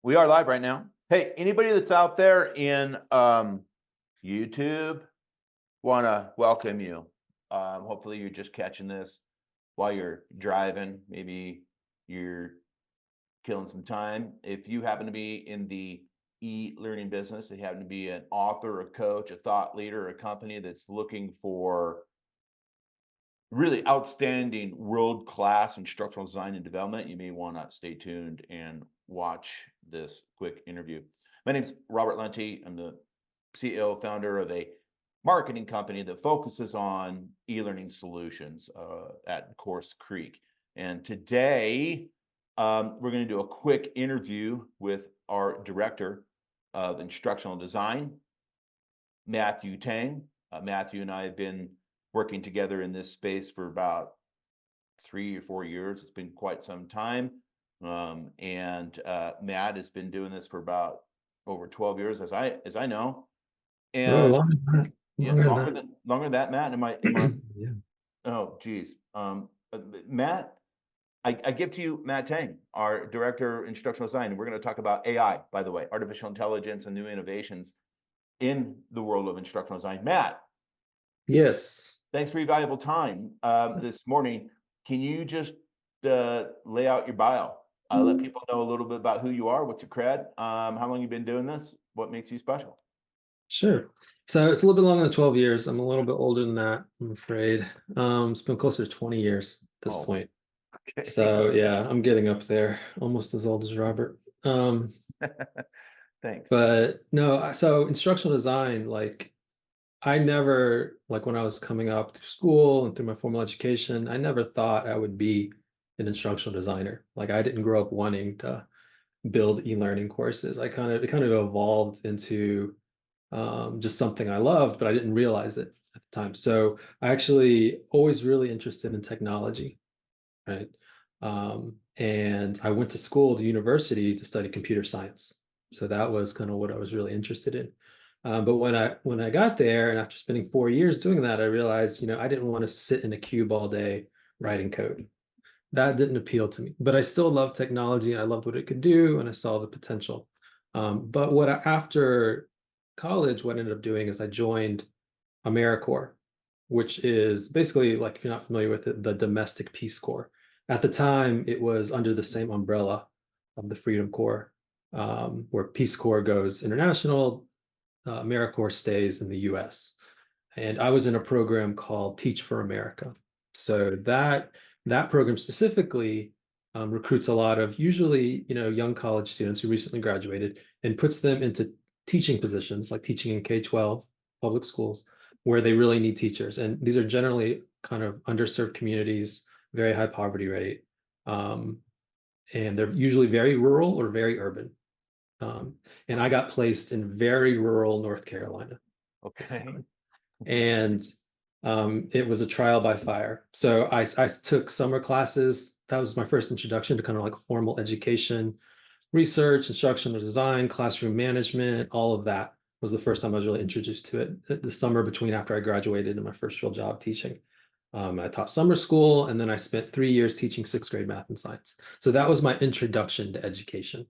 We are live right now. Hey, anybody that's out there in YouTube, want to welcome you. Hopefully you're just catching this while you're driving. Maybe you're killing some time. If you happen to be in the e-learning business, if you happen to be an author, a coach, a thought leader, a company that's looking for really outstanding world-class instructional design and development, you may want to stay tuned and watch this quick interview. My name is Robert Lunte. I'm the CEO, founder of a marketing company that focuses on e-learning solutions at CourseCREEK. And today, we're going to do a quick interview with our director of instructional design, Matthew Tang. Matthew and I have been working together in this space for about 3 or 4 years. It's been quite some time. Matt has been doing this for about over 12 years, as I know. Oh, And longer than that. longer than that, Matt. Am I? Yeah. Oh, geez. Matt, I give to you Matt Tang, our director of instructional design. And we're going to talk about AI, by the way, artificial intelligence and new innovations in the world of instructional design. Matt, Yes. thanks for your valuable time this morning. Can you just lay out your bio? Let people know a little bit about who you are, what's your cred, how long you've been doing this, what makes you special? Sure. So it's a little bit longer than 12 years. I'm a little bit older than that, I'm afraid. It's been closer to 20 years at this point. Okay. So yeah, I'm getting up there, almost as old as Robert. Thanks. But no, so instructional design, I never, when I was coming up through school and through my formal education, I never thought I would be an instructional designer. I didn't grow up wanting to build e-learning courses. It kind of evolved into just something I loved, but I didn't realize it at the time. So I actually always really interested in technology, right? And I went to school, to university, to study computer science. So that was kind of what I was really interested in. But when I got there, and after spending 4 years doing that, I realized, I didn't want to sit in a cube all day writing code. That didn't appeal to me. But I still loved technology, and I loved what it could do, and I saw the potential. But after college, what I ended up doing is I joined AmeriCorps, which is basically, if you're not familiar with it, the domestic Peace Corps. At the time, it was under the same umbrella of the Freedom Corps, where Peace Corps goes international, AmeriCorps stays in the US. And I was in a program called Teach for America. So that program specifically recruits a lot of usually young college students who recently graduated and puts them into teaching positions, like teaching in K-12 public schools, where they really need teachers. And these are generally kind of underserved communities, very high poverty rate. And they're usually very rural or very urban. And I got placed in very rural North Carolina. Okay. And it was a trial by fire. So I took summer classes. That was my first introduction to kind of formal education, research, instructional design, classroom management, all of that was the first time I was really introduced to it. The summer between after I graduated and my first real job teaching. I taught summer school, and then I spent 3 years teaching 6th grade math and science. So that was my introduction to education.